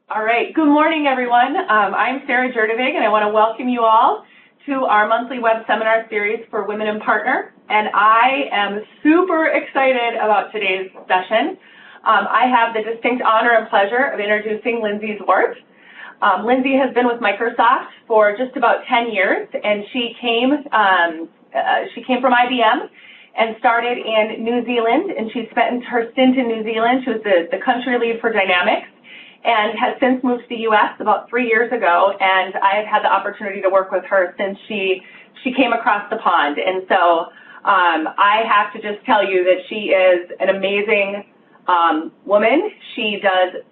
All right, good morning, everyone. I'm Sarah Jurdevig, and I want to welcome you all to our monthly web seminar series for Women in Partner. And I am super excited about today's session. I have the distinct honor and pleasure of introducing Lindsay Zwart. Lindsay has been with Microsoft for just about 10 years, and she came from IBM and started in New Zealand, and she spent her stint in New Zealand. She was the country lead for Dynamics, and has since moved to the U.S. about 3 years ago, and I've had the opportunity to work with her since she came across the pond. And so I have to just tell you that she is an amazing woman. She does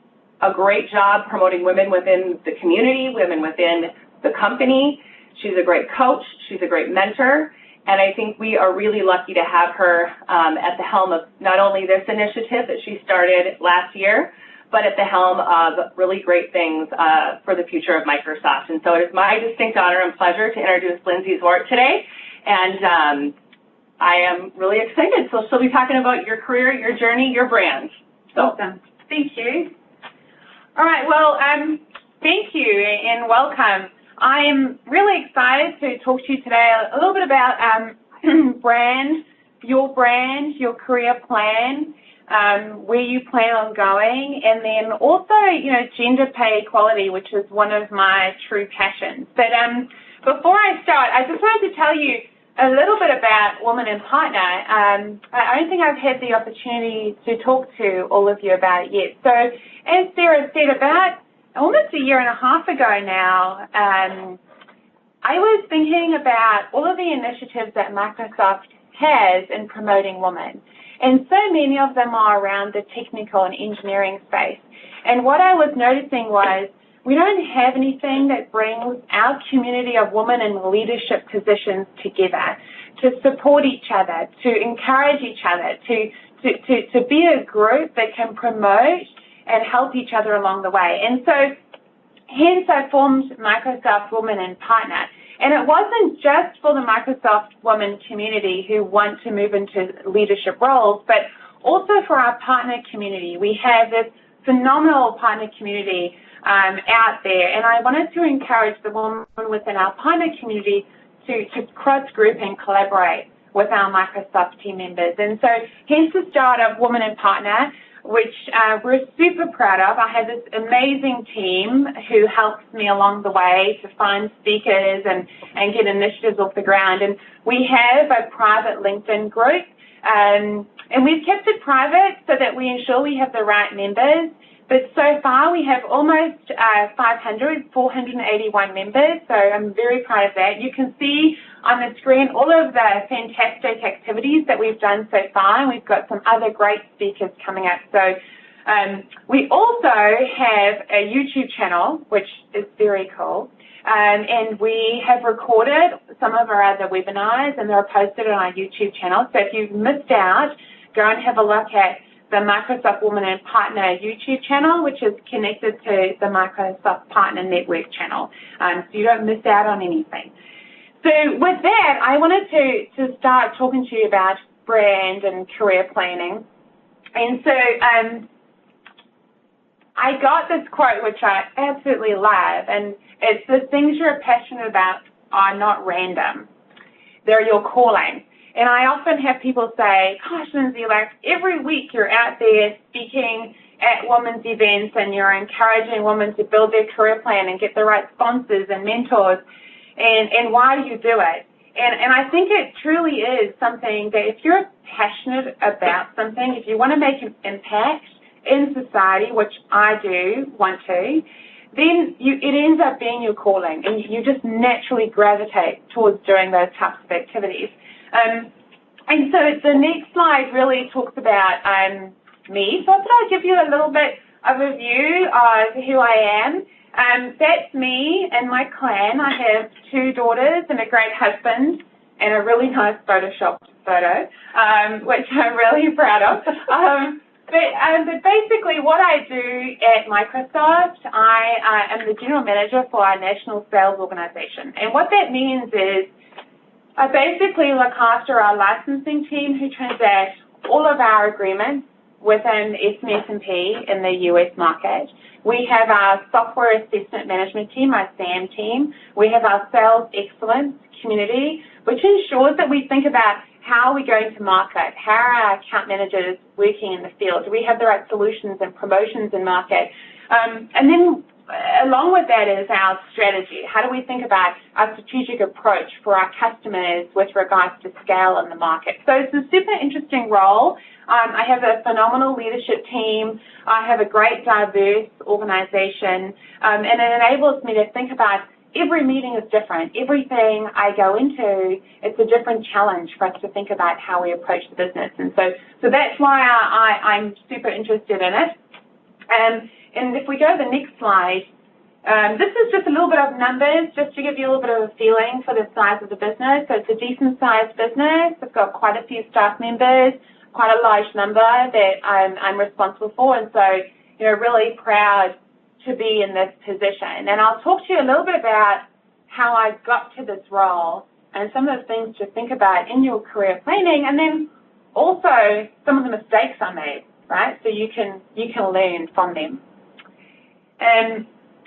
a great job promoting women within the community, women within the company. She's a great coach. She's a great mentor. And I think we are really lucky to have her at the helm of not only this initiative that she started last year, but at the helm of really great things for the future of Microsoft. And so it is my distinct honor and pleasure to introduce Lindsay Zwart today. And I am really excited. So she'll be talking about your career, your journey, your brand. So. Awesome. Thank you. All right. Well, thank you and welcome. I'm really excited to talk to you today a little bit about brand, your career plan, where you plan on going, and then also, gender pay equality, which is one of my true passions. But before I start, I just wanted to tell you a little bit about Women in Partner. I don't think I've had the opportunity to talk to all of you about it yet. So as Sarah said, about almost a year and a half ago now, I was thinking about all of the initiatives that Microsoft has in promoting women. And so many of them are around the technical and engineering space. And what I was noticing was we don't have anything that brings our community of women in leadership positions together to support each other, to encourage each other, to be a group that can promote and help each other along the way. And so hence I formed Microsoft Women in Partner. And it wasn't just for the Microsoft women community who want to move into leadership roles, but also for our partner community. We have this phenomenal partner community out there, and I wanted to encourage the women within our partner community to cross-group and collaborate with our Microsoft team members. And so hence the start of Women in Partner, which we're super proud of. I have this amazing team who helps me along the way to find speakers and get initiatives off the ground. And we have a private LinkedIn group, and we've kept it private so that we ensure we have the right members. But so far, we have almost 481 members, so I'm very proud of that. You can see on the screen all of the fantastic activities that we've done so far, and we've got some other great speakers coming up. So we also have a YouTube channel, which is very cool, and we have recorded some of our other webinars, and they're posted on our YouTube channel. So if you've missed out, go and have a look at the Microsoft Women in Partner YouTube channel, which is connected to the Microsoft Partner Network channel, so you don't miss out on anything. So with that, I wanted to start talking to you about brand and career planning. And so I got this quote, which I absolutely love, and it's the things you're passionate about are not random. They're your calling. And I often have people say, gosh, Lindsay, like every week you're out there speaking at women's events and you're encouraging women to build their career plan and get the right sponsors and mentors. And why do you do it? And I think it truly is something that if you're passionate about something, if you want to make an impact in society, which I do want to, then it ends up being your calling, and you just naturally gravitate towards doing those types of activities. And so the next slide really talks about me. So I thought I'd give you a little bit of a view of who I am. That's me and my clan. I have 2 daughters and a great husband and a really nice Photoshopped photo, which I'm really proud of. But basically what I do at Microsoft, I am the General Manager for our National Sales Organization. And what that means is I basically look after our licensing team who transact all of our agreements within S&P in the US market. We have our software assessment management team, our SAM team. We have our sales excellence community, which ensures that we think about how are we going to market, how are our account managers working in the field, do we have the right solutions and promotions in market, and then along with that is our strategy. How do we think about our strategic approach for our customers with regards to scale in the market? So it's a super interesting role. I have a phenomenal leadership team. I have a great, diverse organization, and it enables me to think about every meeting is different. Everything I go into, it's a different challenge for us to think about how we approach the business. And so that's why I'm super interested in it. And if we go to the next slide, this is just a little bit of numbers, just to give you a little bit of a feeling for the size of the business. So it's a decent-sized business. It's got quite a few staff members, quite a large number that I'm responsible for, and so, really proud to be in this position. And I'll talk to you a little bit about how I got to this role and some of the things to think about in your career planning, and then also some of the mistakes I made, right? So you can learn from them. And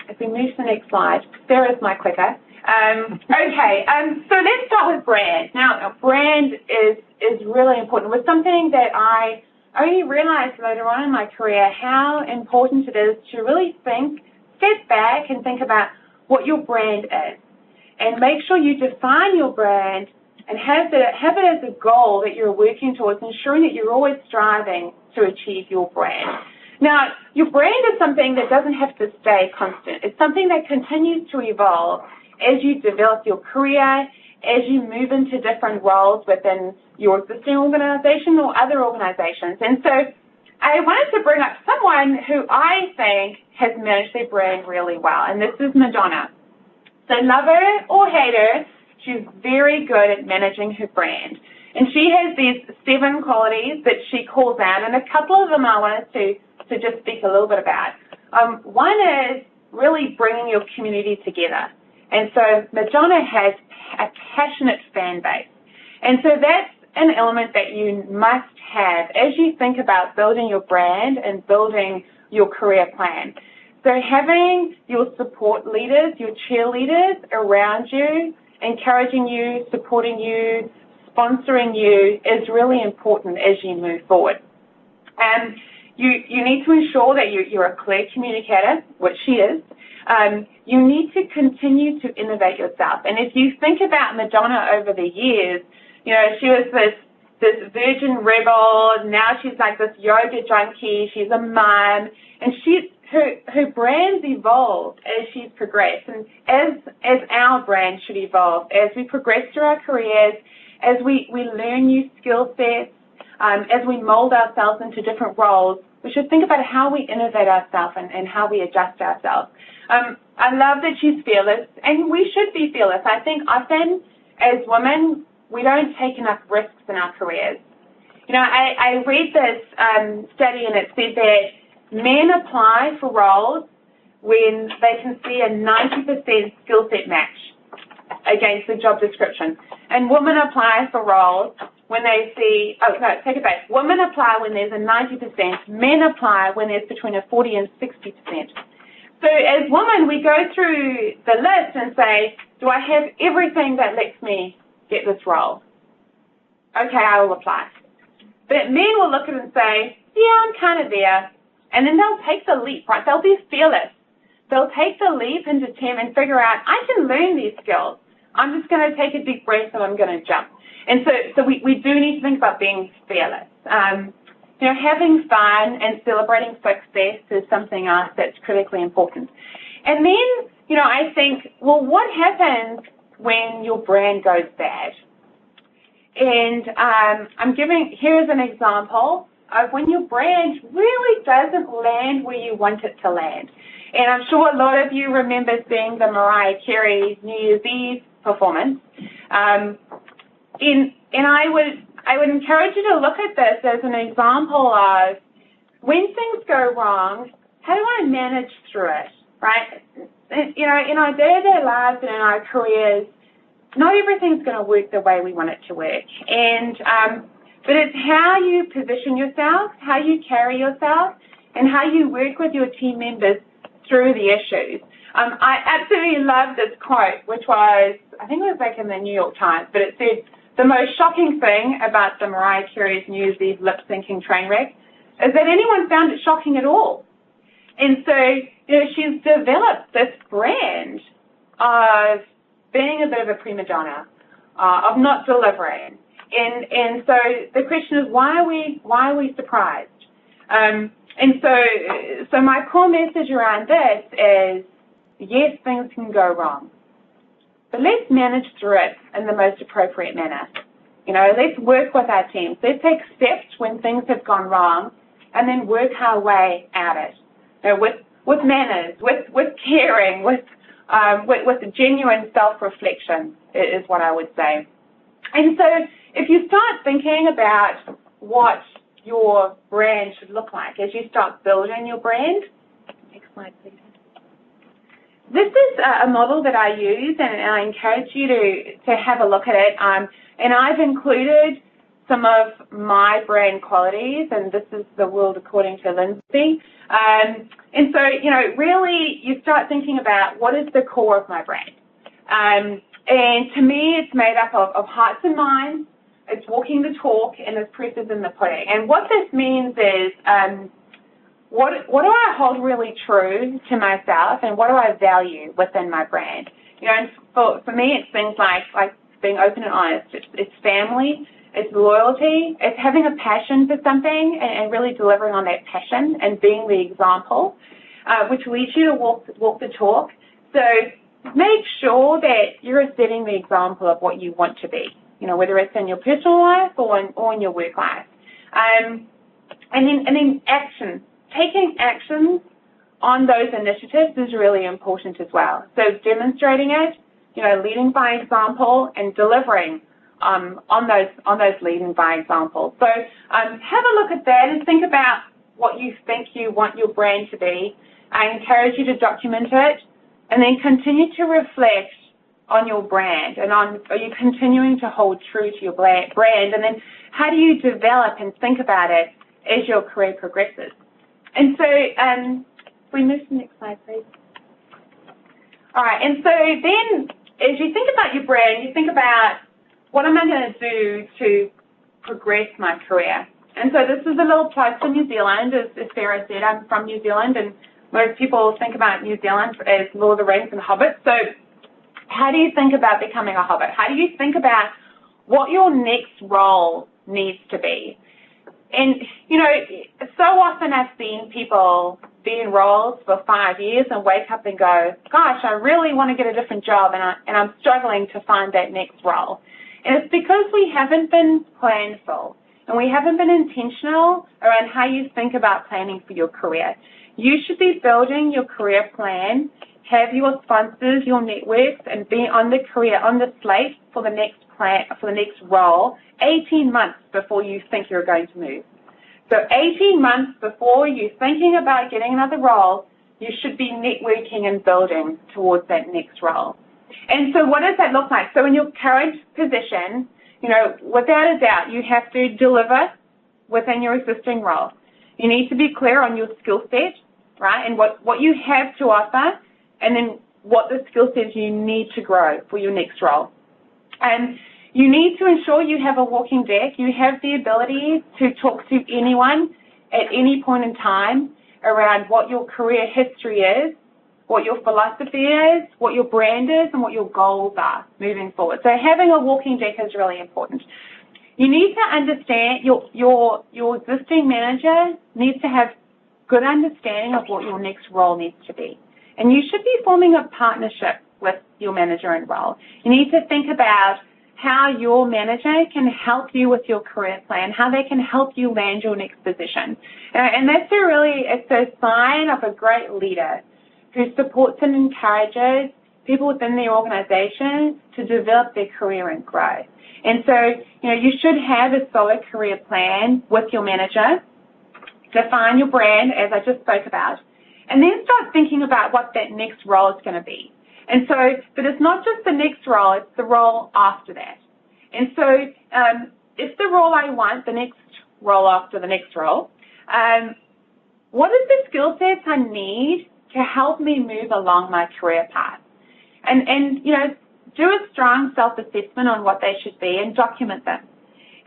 if we move to the next slide, there is my clicker. Okay, so let's start with brand. Now, brand is really important. It was something that I only realized later on in my career how important it is to really step back and think about what your brand is, and make sure you define your brand and have it as a goal that you're working towards, ensuring that you're always striving to achieve your brand. Now, your brand is something that doesn't have to stay constant. It's something that continues to evolve as you develop your career, as you move into different roles within your existing organization or other organizations. And so I wanted to bring up someone who I think has managed their brand really well, and this is Madonna. So love her or hate her, she's very good at managing her brand. And she has these 7 qualities that she calls out, and a couple of them I wanted to just speak a little bit about. One is really bringing your community together. And so Madonna has a passionate fan base. And so that's an element that you must have as you think about building your brand and building your career plan. So having your support leaders, your cheerleaders around you, encouraging you, supporting you, sponsoring you is really important as you move forward. And you need to ensure that you're a clear communicator, which she is. You need to continue to innovate yourself. And if you think about Madonna over the years, she was this virgin rebel. Now she's like this yoga junkie. She's a mom, and her brand's evolved as she's progressed, and as our brand should evolve as we progress through our careers, as we learn new skill sets, as we mold ourselves into different roles. We should think about how we innovate ourselves and how we adjust ourselves. I love that she's fearless, and we should be fearless. I think often as women, we don't take enough risks in our careers. I read this study, and it said that men apply for roles when they can see a 90% skill set match against the job description. And women apply for roles when they see, take it back. Women apply when there's a 90%. Men apply when there's between a 40 and 60%. So as women, we go through the list and say, do I have everything that lets me get this role? Okay, I will apply. But men will look at it and say, yeah, I'm kind of there. And then they'll take the leap, right? They'll be fearless. They'll take the leap and determine, figure out, I can learn these skills. I'm just going to take a deep breath and I'm going to jump. And so we do need to think about being fearless. Having fun and celebrating success is something else that's critically important. And then, I think, well, what happens when your brand goes bad? And here's an example of when your brand really doesn't land where you want it to land. And I'm sure a lot of you remember seeing the Mariah Carey New Year's Eve performance. And I would encourage you to look at this as an example of when things go wrong, how do I manage through it, right? In our day-to-day lives and in our careers, not everything's going to work the way we want it to work. And but it's how you position yourself, how you carry yourself, and how you work with your team members through the issues. I absolutely love this quote, which was, I think it was back in the New York Times, but it said, the most shocking thing about the Mariah Carey's New Year's Eve lip-syncing train wreck is that anyone found it shocking at all. And so, she's developed this brand of being a bit of a prima donna, of not delivering. And so the question is, why are we surprised? And so my core message around this is, yes, things can go wrong, but let's manage through it in the most appropriate manner. Let's work with our teams. Let's take steps when things have gone wrong, and then work our way out it. With manners, with caring, with genuine self-reflection is what I would say. And so if you start thinking about what your brand should look like as you start building your brand, next slide, please. This is a model that I use, and I encourage you to have a look at it. And I've included some of my brand qualities, and this is the world according to Lindsay. And so, really you start thinking about what is the core of my brand. And to me, it's made up of hearts and minds, it's walking the talk, and it's proof is in the pudding. And what this means is, what do I hold really true to myself, and what do I value within my brand? And for me, it's things like being open and honest. It's family, it's loyalty, it's having a passion for something and really delivering on that passion and being the example, which leads you to walk the talk. So make sure that you're setting the example of what you want to be, whether it's in your personal life or in your work life. And then action. Taking actions on those initiatives is really important as well. So demonstrating it, leading by example, and delivering on those leading by example. So have a look at that and think about what you think you want your brand to be. I encourage you to document it, and then continue to reflect on your brand, and are you continuing to hold true to your brand, and then how do you develop and think about it as your career progresses. And so, we move to the next slide, please. All right, and so then as you think about your brand, you think about, what am I going to do to progress my career? And so this is a little plug for New Zealand. As Sarah said, I'm from New Zealand, and most people think about New Zealand as Lord of the Rings and Hobbit. So how do you think about becoming a Hobbit? How do you think about what your next role needs to be? And, so often I've seen people be in roles for 5 years and wake up and go, gosh, I really want to get a different job, and I'm struggling to find that next role. And it's because we haven't been planful, and we haven't been intentional around how you think about planning for your career. You should be building your career plan, have your sponsors, your networks, and be on the slate for the next role 18 months before you think you're going to move. So 18 months before you're thinking about getting another role, you should be networking and building towards that next role. And so what does that look like? So in your current position, without a doubt, you have to deliver within your existing role. You need to be clear on your skill set, right, and what you have to offer, and then what the skill sets you need to grow for your next role. And you need to ensure you have a walking deck. You have the ability to talk to anyone at any point in time around what your career history is, what your philosophy is, what your brand is, and what your goals are moving forward. So having a walking deck is really important. You need to understand, your existing manager needs to have good understanding of what your next role needs to be. And you should be forming a partnership with your manager in role. You need to think about how your manager can help you with your career plan, how they can help you land your next position. And that's it's a sign of a great leader who supports and encourages people within their organization to develop their career and grow. And so, you should have a solid career plan with your manager, define your brand, as I just spoke about, and then start thinking about what that next role is going to be. And so, but it's not just the next role, it's the role after that. And so, if the role I want, the next role after the next role, what are the skill sets I need to help me move along my career path? And you know, do a strong self-assessment on what they should be and document them.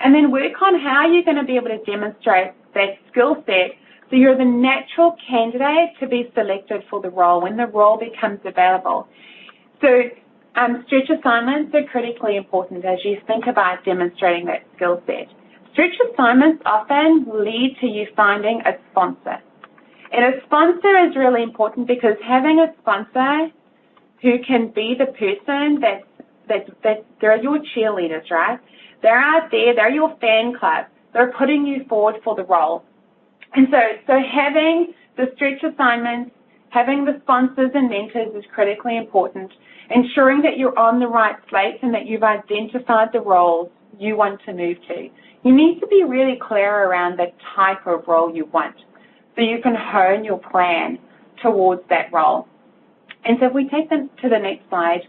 And then work on how you're going to be able to demonstrate that skill set so you're the natural candidate to be selected for the role when the role becomes available. So stretch assignments are critically important as you think about demonstrating that skill set. Stretch assignments often lead to you finding a sponsor. And a sponsor is really important because having a sponsor who can be the person that they're your cheerleaders, right? They're out there, they're your fan club. They're putting you forward for the role. And so having the stretch assignments, having the sponsors and mentors is critically important. Ensuring that you're on the right slate and that you've identified the roles you want to move to. You need to be really clear around the type of role you want so you can hone your plan towards that role. And so if we take them to the next slide,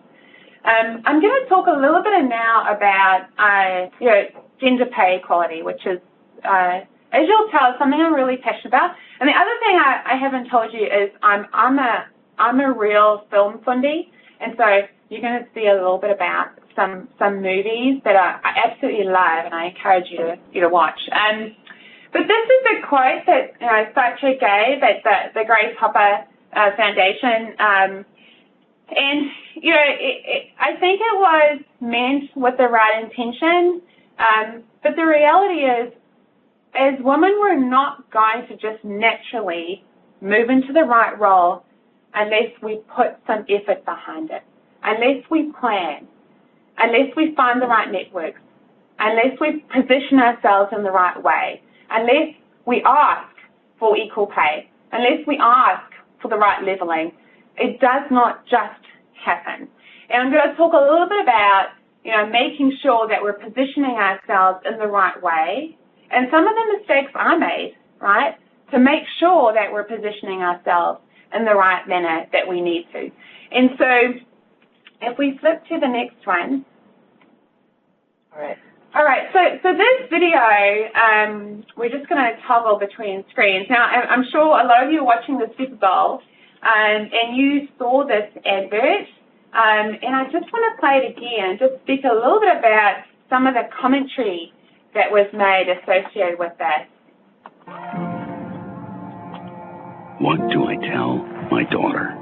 I'm going to talk a little bit now about gender pay equality, which is, as you'll tell, something I'm really passionate about. And the other thing I haven't told you is I'm a real film fundie, and so you're going to see a little bit about some movies that I absolutely love, and I encourage you to watch. But this is a quote that Satcher gave at the Grace Hopper Foundation. And, I think it was meant with the right intention, but the reality is, as women, we're not going to just naturally move into the right role unless we put some effort behind it, unless we plan, unless we find the right networks, unless we position ourselves in the right way, unless we ask for equal pay, unless we ask for the right leveling. It does not just happen. And I'm going to talk a little bit about, making sure that we're positioning ourselves in the right way. And some of the mistakes I made, right, to make sure that we're positioning ourselves in the right manner that we need to. And so if we flip to the next one. All right, so this video, we're just going to toggle between screens. Now, I'm sure a lot of you are watching the Super Bowl, and you saw this advert, and I just want to play it again and just speak a little bit about some of the commentary that was made associated with that. What do I tell my daughter?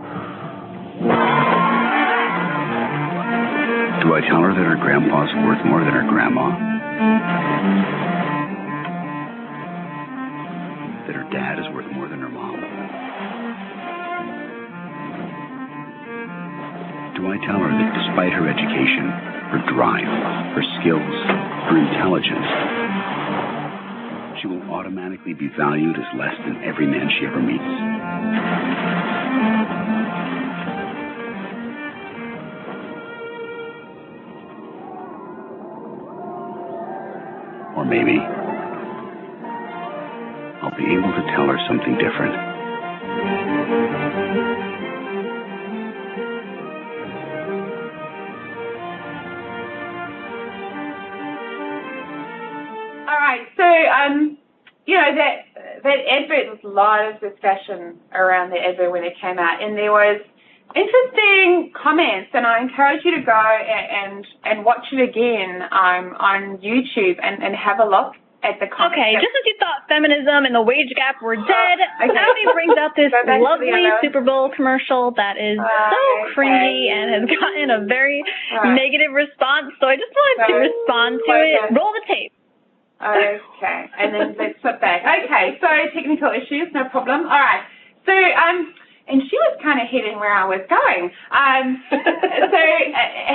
Do I tell her that her grandpa's worth more than her grandma? That her dad is worth more than her mom? Do I tell her that despite her education, her drive, her skills, her intelligence, she will automatically be valued as less than every man she ever meets? Or maybe I'll be able to tell her something different. All right, so that advert, there was a lot of discussion around the advert when it came out, and there was interesting comments, and I encourage you to go and watch it again on YouTube and have a look at the comments. Okay, just as you thought feminism and the wage gap were dead, Saudi brings out this lovely Super Bowl commercial that is so cringy and has gotten a very negative response, so I just wanted to respond to it. Roll the tape. Okay, and then let's flip back. Okay, so technical issues, no problem. All right, so and she was kind of heading where I was going. So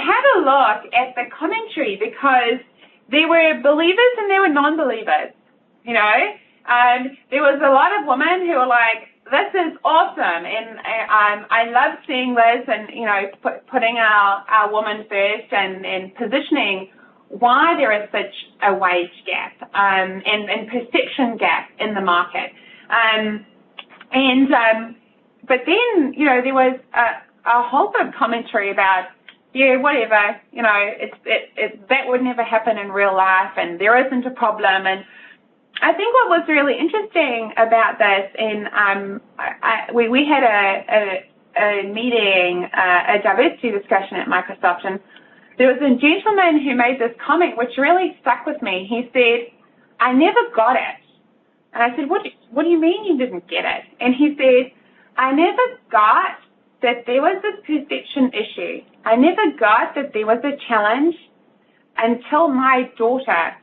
have a look at the commentary, because there were believers and there were non-believers, there was a lot of women who were like, this is awesome, and I love seeing this, and, putting our woman first and positioning why there is such a wage gap and perception gap in the market. But then, there was a whole bit of commentary about, yeah, whatever, you know, that would never happen in real life, and there isn't a problem. And I think what was really interesting about this, and we had a meeting, a diversity discussion at Microsoft, and there was a gentleman who made this comment which really stuck with me. He said, "I never got it." And I said, what do you mean you didn't get it? And he said, "I never got that there was a perception issue. I never got that there was a challenge until my daughter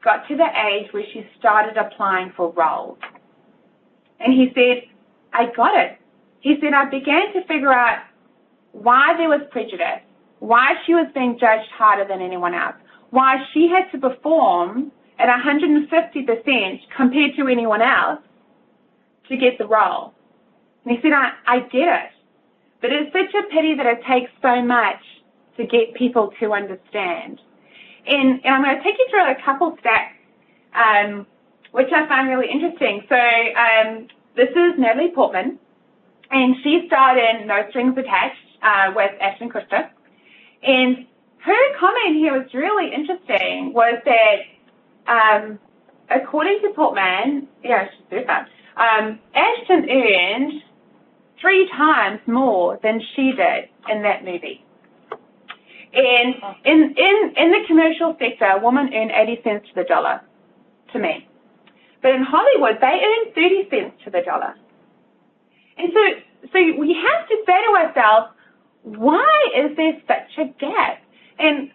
got to the age where she started applying for roles." And he said, "I got it." He said, "I began to figure out why there was prejudice, why she was being judged harder than anyone else, why she had to perform at 150% compared to anyone else to get the role." And he said, I get it, but it's such a pity that it takes so much to get people to understand. And I'm going to take you through a couple stats, which I find really interesting. So this is Natalie Portman, and she starred in No Strings Attached with Ashton Kutcher. And her comment here was really interesting, was that according to Portman, yeah, she's super, Ashton earned 3 times more than she did in that movie. And in the commercial sector, a woman earned 80 cents to the dollar, to me. But in Hollywood, they earn 30 cents to the dollar. And so we have to say to ourselves, why is there such a gap? And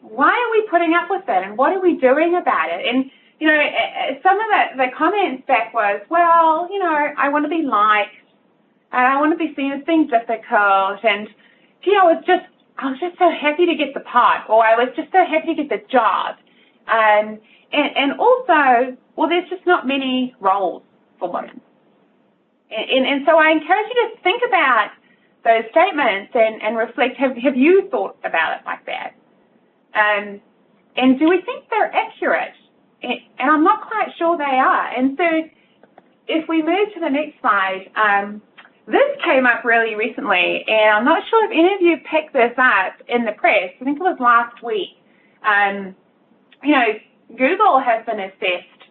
why are we putting up with it? And what are we doing about it? And, you know, some of the comments back was, well, you know, I want to be liked, and I want to be seen as being difficult, and, gee, I was just so happy to get the part, or I was just so happy to get the job. And also, well, there's just not many roles for women. And so I encourage you to think about those statements and reflect, have you thought about it like that? And do we think they're accurate? And I'm not quite sure they are. And so if we move to the next slide, this came up really recently, and I'm not sure if any of you picked this up in the press. I think it was last week. You know, Google has been assessed,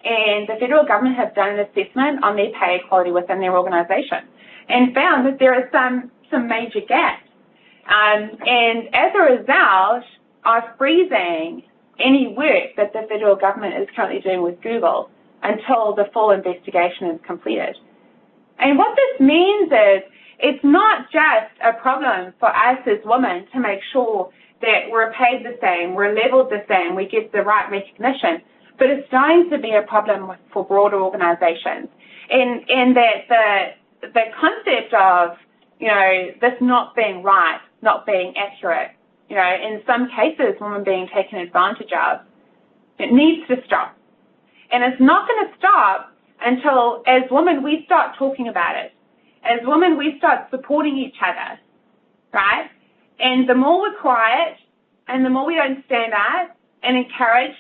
and the federal government has done an assessment on their pay equality within their organization and found that there are some major gaps. And as a result, are freezing any work that the federal government is currently doing with Google until the full investigation is completed. And what this means is it's not just a problem for us as women to make sure that we're paid the same, we're leveled the same, we get the right recognition, but it's starting to be a problem for broader organizations. And that the concept of, you know, this not being right, not being accurate, you know, in some cases, women being taken advantage of, it needs to stop. And it's not going to stop until, as women, we start talking about it. As women, we start supporting each other, right? And the more we're quiet and the more we don't stand up and encourage,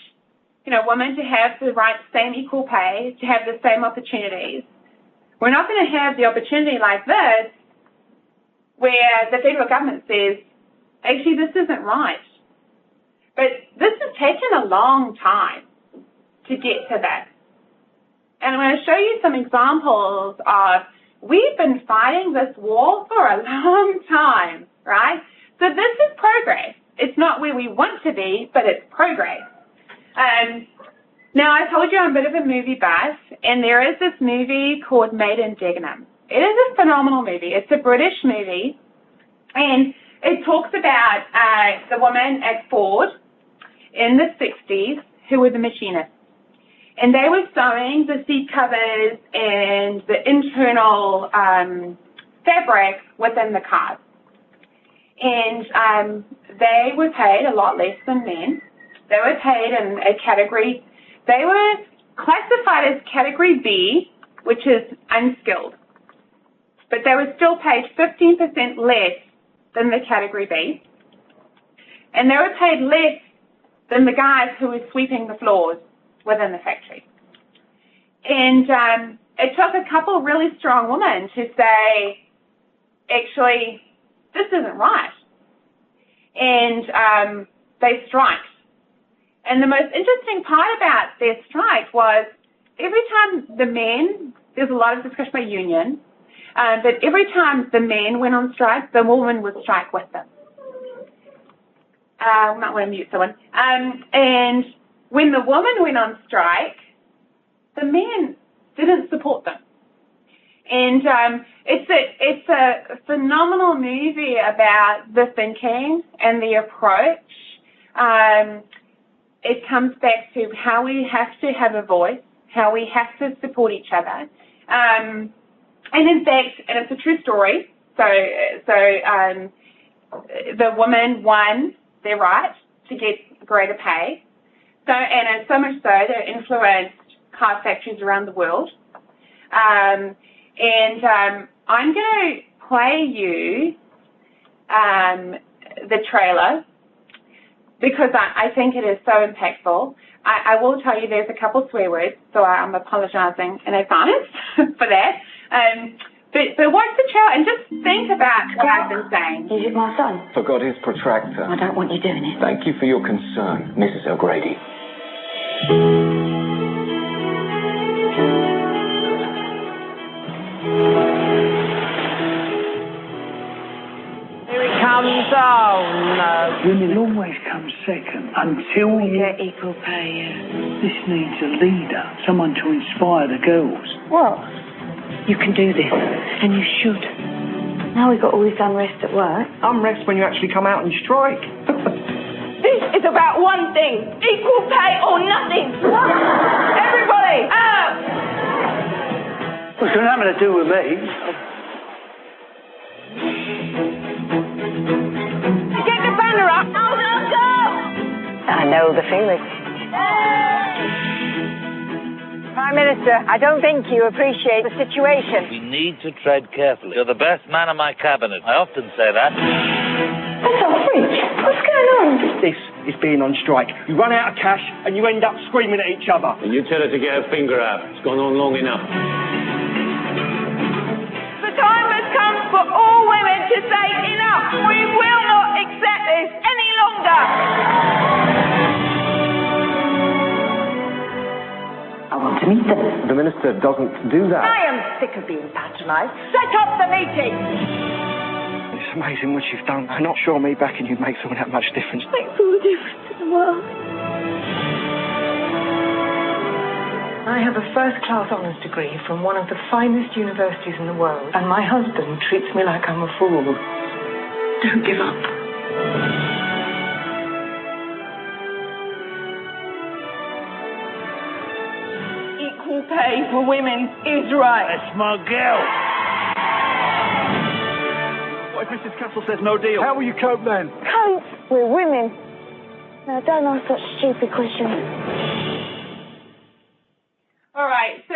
you know, women to have the right, same equal pay, to have the same opportunities, we're not going to have the opportunity like this where the federal government says, actually, this isn't right. But this has taken a long time to get to that. And I'm going to show you some examples of, we've been fighting this war for a long time, right? So this is progress. It's not where we want to be, but it's progress. Now, I told you I'm a bit of a movie buff, and there is this movie called Made in Dagenham. It is a phenomenal movie. It's a British movie, and it talks about the women at Ford in the 60s who were the machinists. And they were sewing the seat covers and the internal fabric within the cars. And they were paid a lot less than men. They were paid in a category, they were classified as category B, which is unskilled. But they were still paid 15% less than the category B. And they were paid less than the guys who were sweeping the floors within the factory. And it took a couple really strong women to say, actually, this isn't right. and they striked. And the most interesting part about their strike was every time the men, there's a lot of discussion about union, but every time the men went on strike, the woman would strike with them. I might want to mute someone. And when the woman went on strike, the men didn't support them. And it's a phenomenal movie about the thinking and the approach. It comes back to how we have to have a voice, how we have to support each other. And in fact, and it's a true story, so the women won their right to get greater pay. So, and so much so that it influenced car factories around the world. I'm going to play you the trailer because I think it is so impactful. I will tell you there's a couple swear words, so I'm apologising in advance for that. But watch the trailer and just think about what I've been saying. Is it my son? Forgot his protractor. I don't want you doing it. Thank you for your concern, Mrs. O'Grady. Here it comes. Oh, no. Women always come second until you... Get equal pay, yeah. This needs a leader, someone to inspire the girls. What? You can do this, and you should. Now we've got all this unrest at work. Unrest when you actually come out and strike. This is about one thing. Equal pay or nothing. Everybody, out! What's got nothing to do with me? Get the banner up. Go, go, go! I know the feeling. Prime Minister, I don't think you appreciate the situation. We need to tread carefully. You're the best man in my cabinet. I often say that. That's our fridge. What's going on? This is being on strike. You run out of cash and you end up screaming at each other. And you tell her to get her finger out. It's gone on long enough. The time has come for all women to say enough. We will not accept this any longer. I want to meet them. The Minister doesn't do that. I am sick of being patronised. Set up the meeting. It's amazing what you've done. I'm not sure me backing you makes all that much difference. Makes all the difference in the world. I have a first-class honours degree from one of the finest universities in the world, and my husband treats me like I'm a fool. Don't give up. Equal pay for women is right. That's my girl. What if Mrs. Castle says no deal? How will you cope then? Cope. We're women. Now, don't ask such stupid questions. All right, so,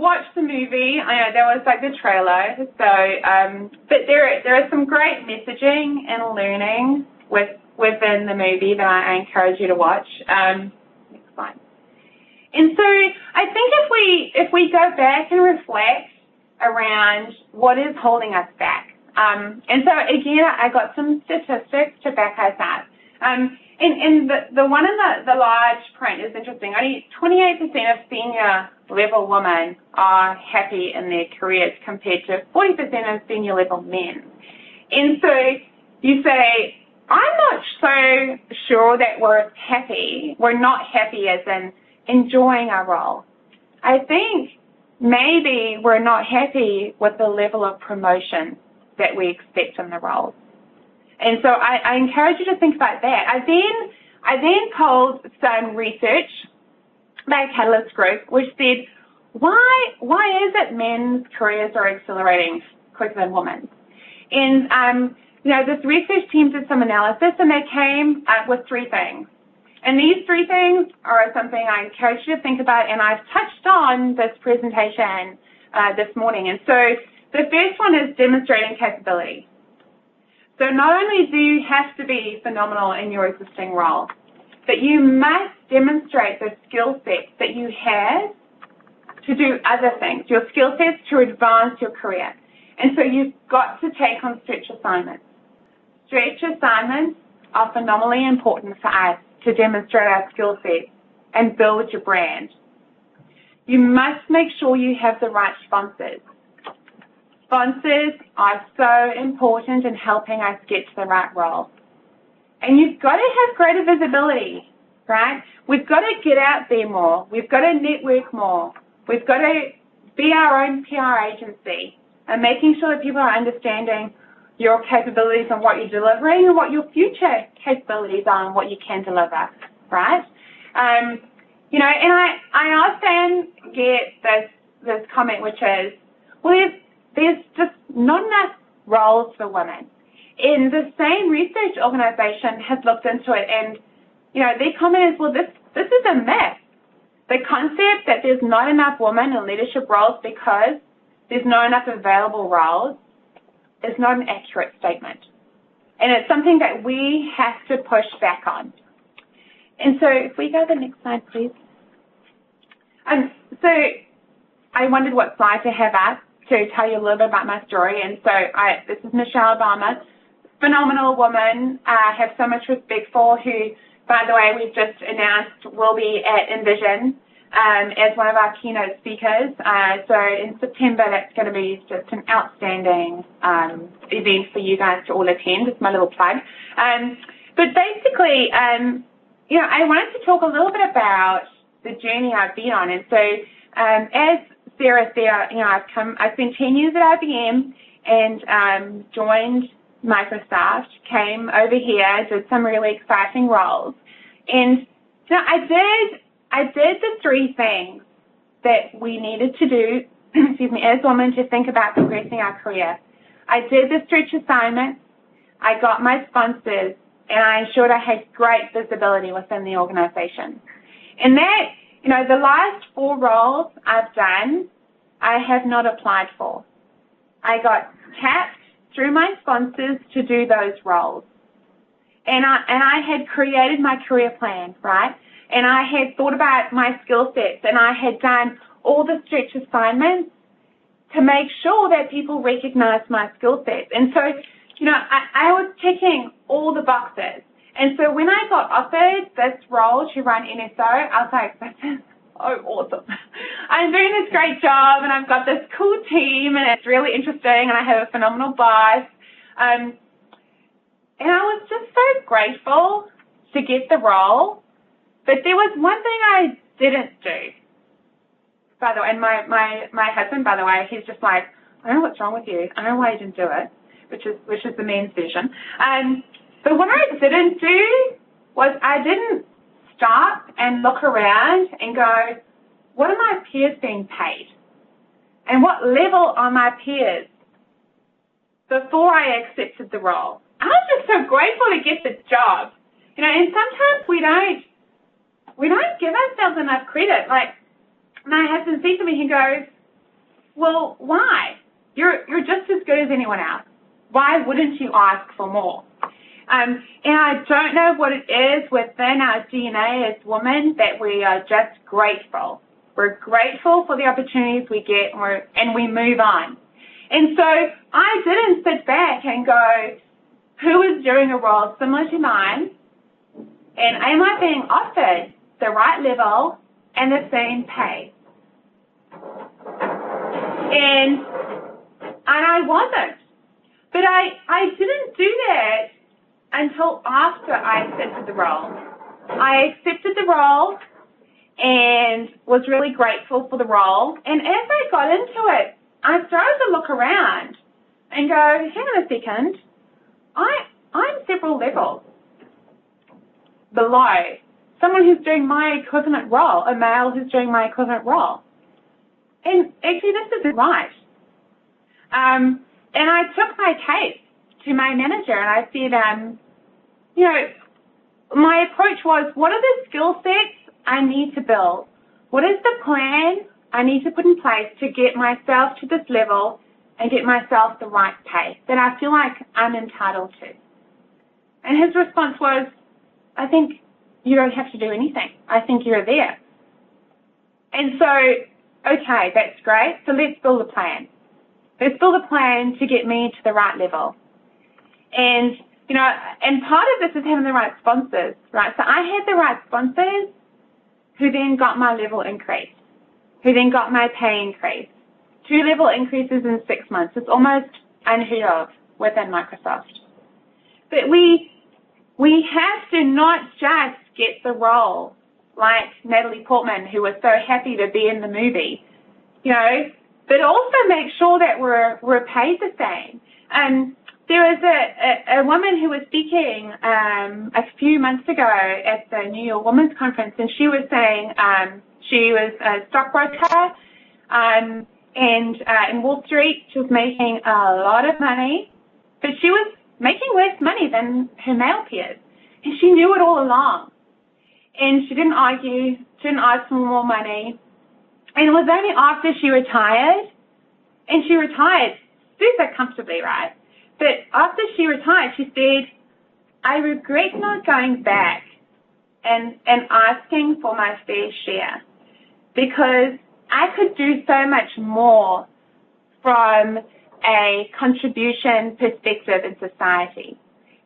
watch the movie. I know there was like the trailer, so, but there is some great messaging and learning within the movie that I encourage you to watch. Next slide. And so I think if we go back and reflect around what is holding us back, and so again, I got some statistics to back us up. And the one in the large print is interesting. Only 28% of senior level women are happy in their careers compared to 40% of senior level men. And so you say, I'm not so sure that we're happy. We're not happy as in enjoying our role. I think maybe we're not happy with the level of promotion that we expect in the role. And so I encourage you to think about that. I then pulled some research by a Catalyst Group, which said, why is it men's careers are accelerating quicker than women's? And, this research team did some analysis, and they came up with three things. And these three things are something I encourage you to think about, and I've touched on this presentation this morning. And so the first one is demonstrating capability. So not only do you have to be phenomenal in your existing role, but you must demonstrate the skill sets that you have to do other things, your skill sets to advance your career. And so you've got to take on stretch assignments. stretch assignments are phenomenally important for us to demonstrate our skill sets and build your brand. You must make sure you have the right sponsors. Sponsors are so important in helping us get to the right role. And you've got to have greater visibility, right? We've got to get out there more. We've got to network more. We've got to be our own PR agency and making sure that people are understanding your capabilities and what you're delivering and what your future capabilities are and what you can deliver, right? You know, and I often get this comment, which is, well, there's just not enough roles for women. And the same research organization has looked into it, and, you know, their comment is, well, this is a myth. The concept that there's not enough women in leadership roles because there's not enough available roles is not an accurate statement. And it's something that we have to push back on. And so if we go to the next slide, please. So I wondered what slide to have up to tell you a little bit about my story. And so this is Michelle Obama, phenomenal woman, have so much respect for, who, by the way, we've just announced will be at Envision as one of our keynote speakers. So in September, that's going to be just an outstanding event for you guys to all attend. It's my little plug. But basically, you know, I wanted to talk a little bit about the journey I've been on. And so as Sarah said, you know, I spent 10 years at IBM and joined Microsoft, came over here, did some really exciting roles. And you know, I did the three things that we needed to do, excuse me, as women to think about progressing our career. I did the stretch assignment, I got my sponsors, and I ensured I had great visibility within the organization. And that, you know, the last 4 roles I've done, I have not applied for. I got tapped through my sponsors to do those roles. And I had created my career plan, right? And I had thought about my skill sets, and I had done all the stretch assignments to make sure that people recognized my skill sets. And so, you know, I was ticking all the boxes. And so when I got offered this role to run NSO, I was like, this is so awesome. I'm doing this great job, and I've got this cool team, and it's really interesting, and I have a phenomenal boss. And I was just so grateful to get the role. But there was one thing I didn't do. By the way, and my husband, by the way, he's just like, I don't know what's wrong with you. I don't know why you didn't do it, which is the men's version. But what I didn't do was I didn't stop and look around and go, what are my peers being paid? And what level are my peers? Before I accepted the role. I was just so grateful to get the job. You know, and sometimes we don't give ourselves enough credit. Like, my husband said to me, he goes, well, why? You're just as good as anyone else. Why wouldn't you ask for more? And I don't know what it is within our DNA as women that we are just grateful. We're grateful for the opportunities we get, and we move on. And so I didn't sit back and go, who is doing a role similar to mine, and am I being offered the right level and the same pay? And I wasn't. But I didn't do that until after I accepted the role. I accepted the role and was really grateful for the role. And as I got into it, I started to look around and go, hang on a second, I'm several levels below someone who's doing my equivalent role, a male who's doing my equivalent role. And actually, this isn't right. And I took my case to my manager, and I said, you know, my approach was, what are the skill sets I need to build? What is the plan I need to put in place to get myself to this level and get myself the right pay that I feel like I'm entitled to? And his response was, I think you don't have to do anything. I think you're there. And so, okay, that's great. So let's build a plan. Let's build a plan to get me to the right level. And You know, and part of this is having the right sponsors, right? So I had the right sponsors who then got my level increased, who then got my pay increase. 2 level increases in 6 months. It's almost unheard of within Microsoft. But we have to not just get the role like Natalie Portman, who was so happy to be in the movie, you know, but also make sure that we're paid the same. There was a woman who was speaking a few months ago at the New York Women's Conference, and she was saying she was a stockbroker and in Wall Street. She was making a lot of money, but she was making less money than her male peers, and she knew it all along. And she didn't argue, she didn't ask for more money, and it was only after she retired, and she retired super comfortably, right? But after she retired, she said, I regret not going back and asking for my fair share, because I could do so much more from a contribution perspective in society.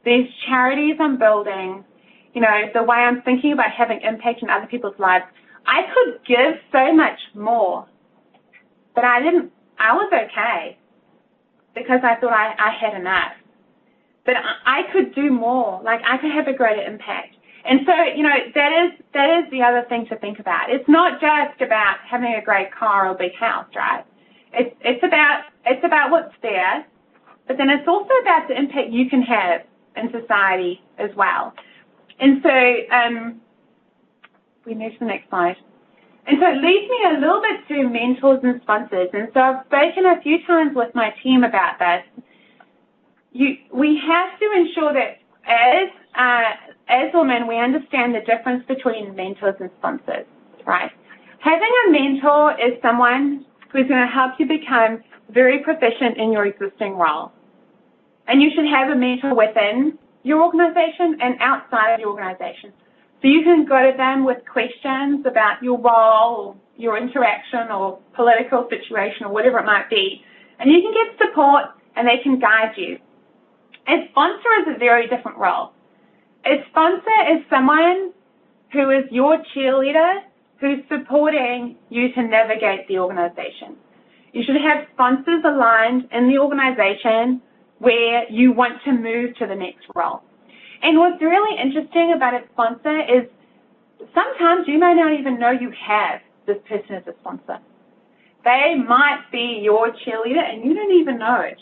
There's charities I'm building, you know, the way I'm thinking about having impact in other people's lives. I could give so much more, but I was okay, because I thought I had enough. But I could do more, like I could have a greater impact. And so, you know, that is the other thing to think about. It's not just about having a great car or a big house, right? It's about what's there, but then it's also about the impact you can have in society as well. And so, we move to the next slide. And so it leads me a little bit to mentors and sponsors. And so I've spoken a few times with my team about this. We have to ensure that as women, we understand the difference between mentors and sponsors, right? Having a mentor is someone who's going to help you become very proficient in your existing role. And you should have a mentor within your organization and outside of your organization. So you can go to them with questions about your role, or your interaction, or political situation, or whatever it might be. And you can get support, and they can guide you. A sponsor is a very different role. A sponsor is someone who is your cheerleader, who's supporting you to navigate the organization. You should have sponsors aligned in the organization where you want to move to the next role. And what's really interesting about a sponsor is sometimes you may not even know you have this person as a sponsor. They might be your cheerleader and you don't even know it.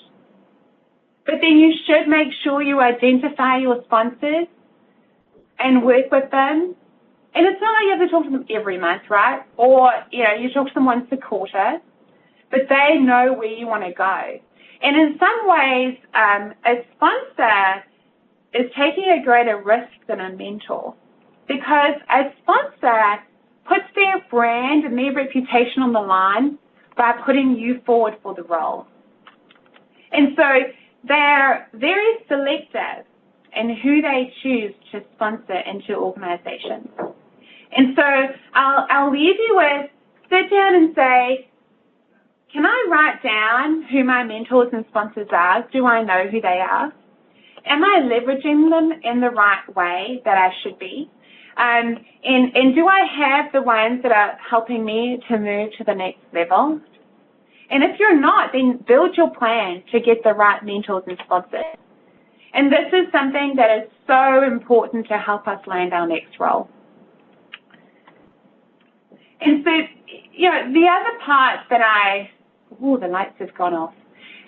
But then you should make sure you identify your sponsors and work with them. And it's not like you have to talk to them every month, right? Or, you know, you talk to them once a quarter, but they know where you want to go. And in some ways, a sponsor is taking a greater risk than a mentor, because a sponsor puts their brand and their reputation on the line by putting you forward for the role. And so they're very selective in who they choose to sponsor into organizations. And so I'll leave you with, sit down and say, can I write down who my mentors and sponsors are? Do I know who they are? Am I leveraging them in the right way that I should be? And do I have the ones that are helping me to move to the next level? And if you're not, then build your plan to get the right mentors and sponsors. And this is something that is so important to help us land our next role. And so, you know, the other part that the lights have gone off.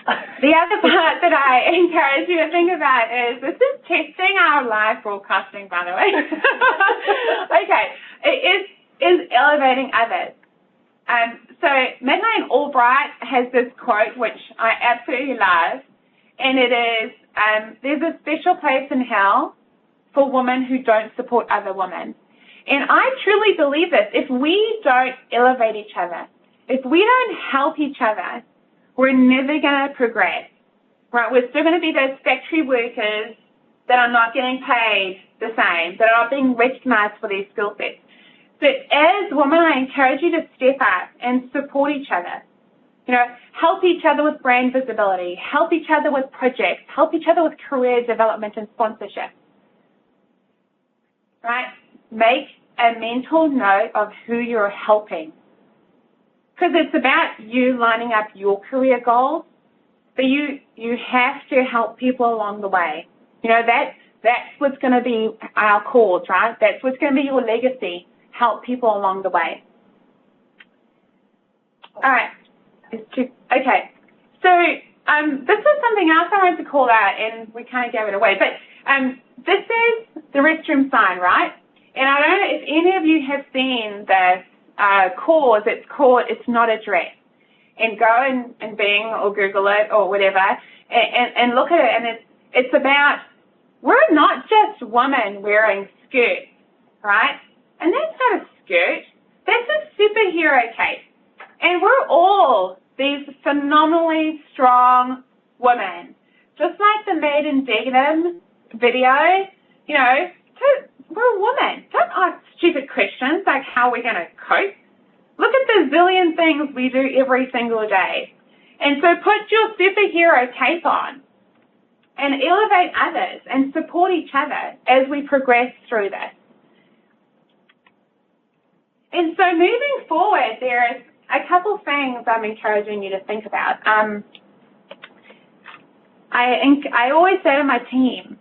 The other part that I encourage you to think about is, this is testing our live broadcasting, by the way. Okay, it is elevating others. So Madeleine Albright has this quote, which I absolutely love, and it is, there's a special place in hell for women who don't support other women. And I truly believe this. If we don't elevate each other, if we don't help each other, we're never going to progress, right? We're still going to be those factory workers that are not getting paid the same, that are not being recognized for their skill sets. But as women, I encourage you to step up and support each other. You know, help each other with brand visibility, help each other with projects, help each other with career development and sponsorship. Right? Make a mental note of who you're helping. Because it's about you lining up your career goals, but you have to help people along the way. You know, that's what's going to be our cause, right? That's what's going to be your legacy. Help people along the way. All right. Okay. So this is something else I wanted to call out, and we kind of gave it away. But this is the restroom sign, right? And I don't know if any of you have seen this cause. It's called It's Not a Dress. And go and Bing or Google it or whatever and look at it. And it's about, we're not just women wearing skirts, right? And that's not a skirt. That's a superhero cape. And we're all these phenomenally strong women. Just like the Made in Dagenham video, you know, we're women. Don't ask stupid questions like how we're going to cope. Look at the zillion things we do every single day. And so put your superhero cape on and elevate others and support each other as we progress through this. And so moving forward, there's a couple things I'm encouraging you to think about. I always say to my team,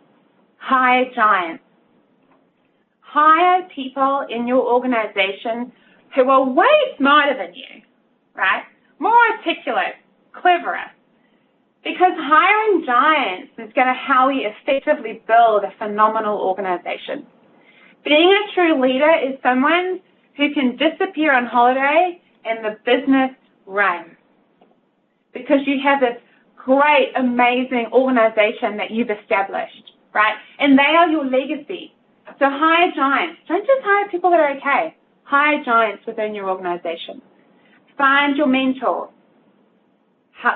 hire giants. Hire people in your organization who are way smarter than you, right? More articulate, cleverer. Because hiring giants is going to how we effectively build a phenomenal organization. Being a true leader is someone who can disappear on holiday and the business runs. Because you have this great, amazing organization that you've established, right? And they are your legacy. So hire giants. Don't just hire people that are okay. Hire giants within your organization. Find your mentor.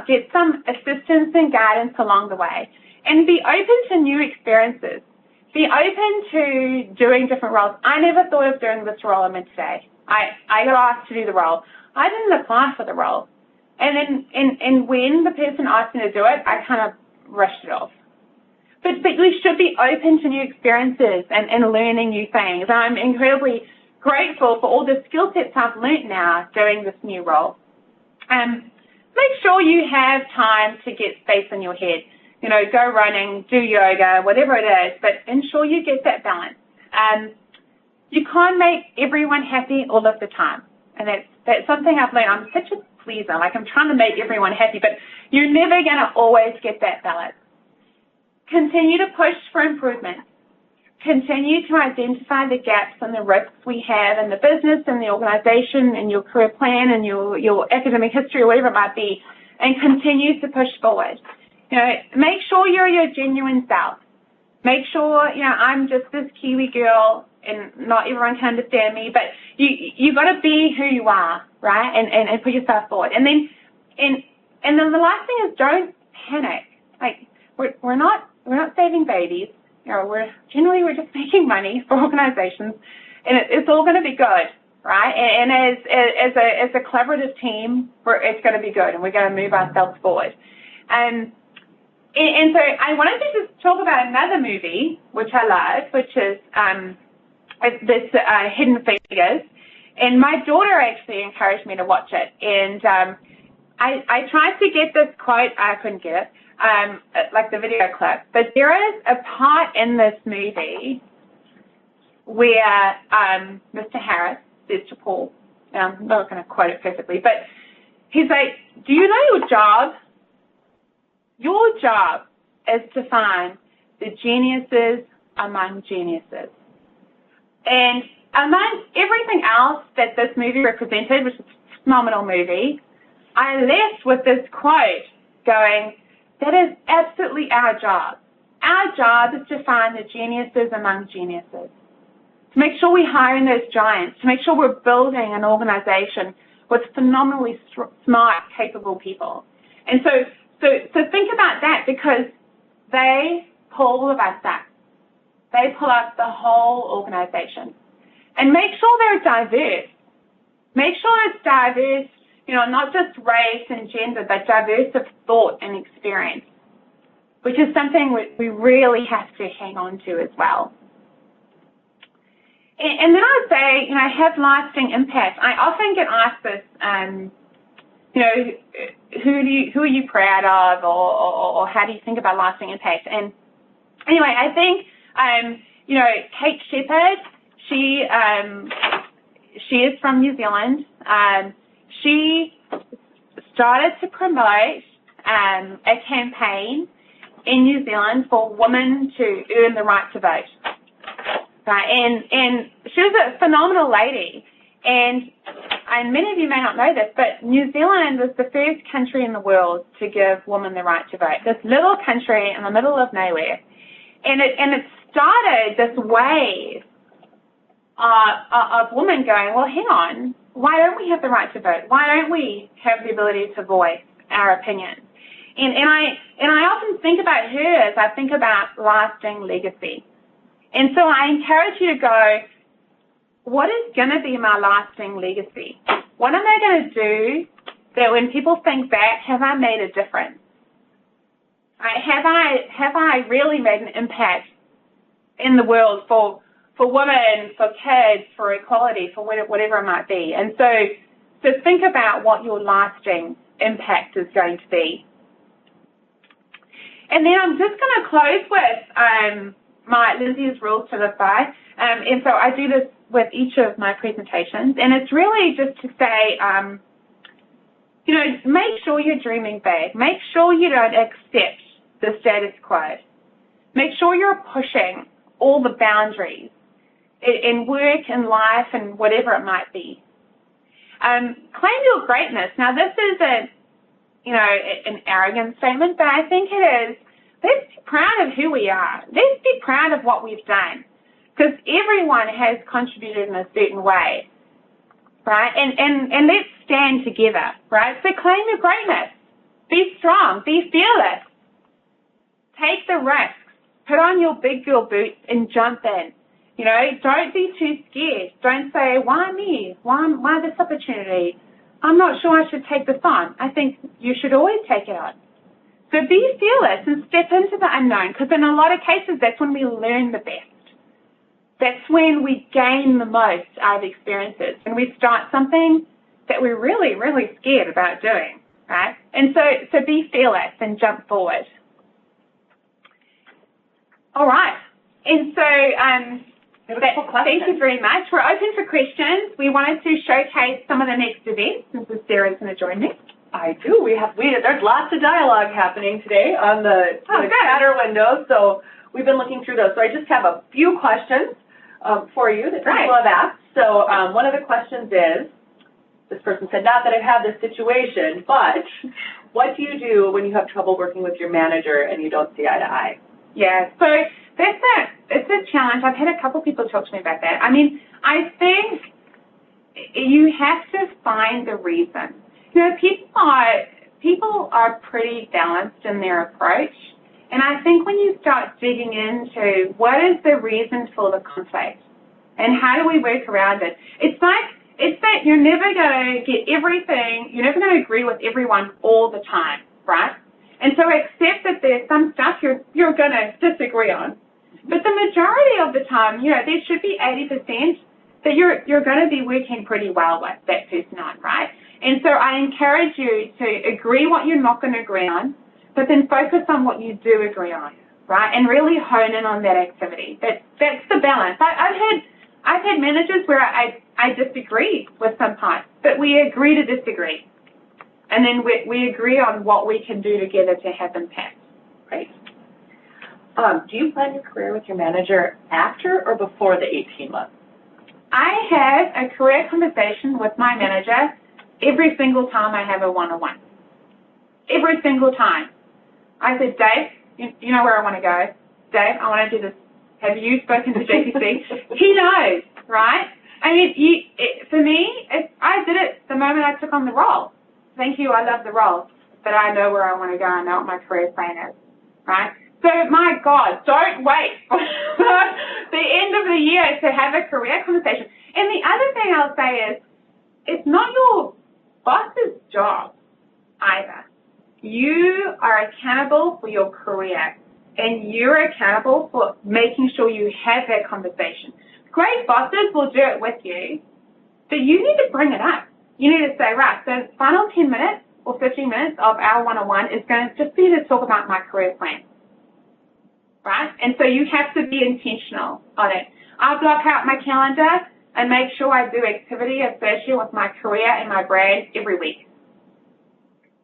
Get some assistance and guidance along the way. And be open to new experiences. Be open to doing different roles. I never thought of doing this role I'm in today. I got asked to do the role. I didn't apply for the role. And then when the person asked me to do it, I kind of rushed it off. But we should be open to new experiences and learning new things. I'm incredibly grateful for all the skill sets I've learned now doing this new role. Make sure you have time to get space in your head. You know, go running, do yoga, whatever it is, but ensure you get that balance. You can't make everyone happy all of the time. And that's something I've learned. I'm such a pleaser. Like, I'm trying to make everyone happy, but you're never going to always get that balance. Continue to push for improvement. Continue to identify the gaps and the risks we have in the business and the organization and your career plan and your academic history or whatever it might be, and continue to push forward. You know, make sure you're your genuine self. Make sure, you know, I'm just this Kiwi girl and not everyone can understand me, but you got to be who you are, right? And put yourself forward. And then the last thing is, don't panic. Like, we're not saving babies. You know, we're just making money for organizations, and it's all going to be good, right? And as a collaborative team, it's going to be good, and we're going to move ourselves forward. And so I wanted to just talk about another movie, which I love, which is this Hidden Figures. And my daughter actually encouraged me to watch it. And I tried to get this quote. I couldn't get it, like the video clip. But there is a part in this movie where Mr. Harris says to Paul, I'm not going to quote it perfectly, but he's like, do you know your job? Your job is to find the geniuses among geniuses. And among everything else that this movie represented, which is a phenomenal movie, I left with this quote going, that is absolutely our job. Our job is to find the geniuses among geniuses. To make sure we hire in those giants, to make sure we're building an organization with phenomenally smart, capable people. And so think about that, because they pull all of us up. They pull up the whole organization. And make sure they're diverse. Make sure it's diverse not just race and gender, but diverse of thought and experience, which is something we really have to hang on to as well. And then I would say, have lasting impact. I often get asked this, who are you proud of, or how do you think about lasting impact? And anyway, I think, Kate Shepherd, she is from New Zealand. She started to promote a campaign in New Zealand for women to earn the right to vote. Right? And she was a phenomenal lady. And many of you may not know this, but New Zealand was the first country in the world to give women the right to vote. This little country in the middle of nowhere. And it started this wave of women going, well, hang on, why don't we have the right to vote? Why don't we have the ability to voice our opinions? And I often think about her as I think about lasting legacy. And so I encourage you to go, what is going to be my lasting legacy? What am I going to do that when people think back, have I made a difference? Have I really made an impact in the world for women, for kids, for equality, for whatever it might be? And so think about what your lasting impact is going to be. And then I'm just going to close with my Lindsay's rules to live by. And so I do this with each of my presentations, and it's really just to say, make sure you're dreaming big. Make sure you don't accept the status quo. Make sure you're pushing all the boundaries in work and life and whatever it might be. Claim your greatness. Now, this isn't, an arrogant statement, but I think it is. Let's be proud of who we are. Let's be proud of what we've done, because everyone has contributed in a certain way, right? And let's stand together, right? So claim your greatness. Be strong. Be fearless. Take the risks. Put on your big girl boots and jump in. Don't be too scared. Don't say, why me? Why this opportunity? I'm not sure I should take this on. I think you should always take it on. So be fearless and step into the unknown, because in a lot of cases, that's when we learn the best. That's when we gain the most out of experiences, and we start something that we're really, really scared about doing, right? And so be fearless and jump forward. All right. And so thank you very much. We're open for questions. We wanted to showcase some of the next events. Mrs. Sarah's going to join me. I do. There's lots of dialogue happening today on the chatter window, so we've been looking through those. So I just have a few questions for you that people have asked. So one of the questions is, this person said, not that I've had this situation, but what do you do when you have trouble working with your manager and you don't see eye to eye? Yeah, so it's a challenge. I've had a couple people talk to me about that. I mean, I think you have to find the reason. People are pretty balanced in their approach, and I think when you start digging into what is the reason for the conflict and how do we work around it, it's that you're never going to get everything, you're never going to agree with everyone all the time, right? And so accept that there's some stuff you're going to disagree on. But the majority of the time, there should be 80% that you're going to be working pretty well with that person on, right? And so I encourage you to agree what you're not going to agree on, but then focus on what you do agree on, right? And really hone in on that activity. That's the balance. I've had managers where I disagree with some parts, but we agree to disagree. And then we agree on what we can do together to have impact. Great. Do you plan your career with your manager after or before the 18 months? I have a career conversation with my manager every single time I have a one-on-one. Every single time. I said, Dave, you know where I want to go. Dave, I want to do this. Have you spoken to JPC? He knows, right? I mean, for me, I did it the moment I took on the role. Thank you, I love the role, but I know where I want to go. I know what my career plan is, right? So, my God, don't wait for the end of the year to have a career conversation. And the other thing I'll say is, it's not your boss's job either. You are accountable for your career, and you're accountable for making sure you have that conversation. Great bosses will do it with you, but you need to bring it up. You need to say, right, so the final 10 minutes or 15 minutes of our one-on-one is going to just be to talk about my career plan, right? And so you have to be intentional on it. I block out my calendar and make sure I do activity associated with my career and my brand every week.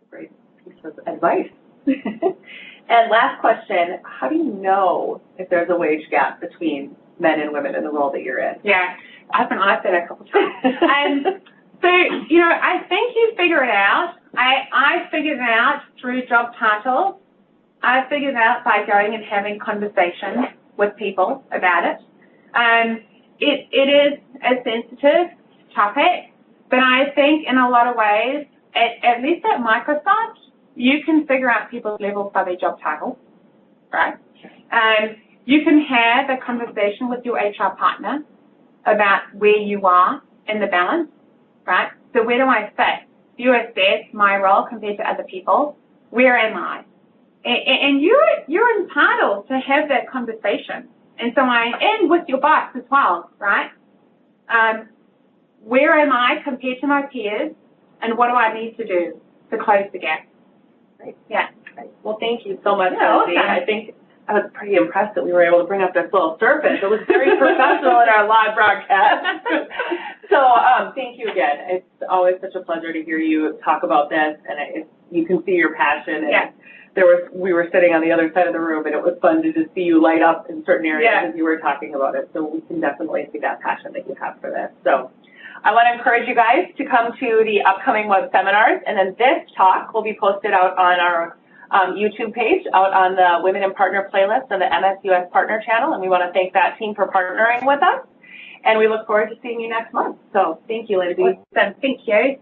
Great piece of advice. And last question, how do you know if there's a wage gap between men and women in the role that you're in? Yeah, I've been asked that a couple times. So, you know, I think you figure it out. I figured it out through job titles. I figured it out by going and having conversations with people about it. It is a sensitive topic, but I think in a lot of ways, at least at Microsoft, you can figure out people's levels by their job title, right? You can have a conversation with your HR partner about where you are in the balance, right? So where do I fit? You assess my role compared to other people. Where am I? And you're entitled to have that conversation. And so and with your boss as well, right? Where am I compared to my peers, and what do I need to do to close the gap? Great. Yeah. Great. Well, thank you so much, Yeah, Lindsay. awesome. I think I was pretty impressed that we were able to bring up this little surface. It was very professional in our live broadcast. So thank you again. It's always such a pleasure to hear you talk about this, and you can see your passion. And yeah. We were sitting on the other side of the room, and it was fun to just see you light up in certain areas as you were talking about it. So we can definitely see that passion that you have for this. So I want to encourage you guys to come to the upcoming web seminars, and then this talk will be posted out on our YouTube page, out on the Women in Partner playlist on the MSUS Partner channel, and we want to thank that team for partnering with us, and we look forward to seeing you next month. So thank you, Lindsay. Awesome. Thank you.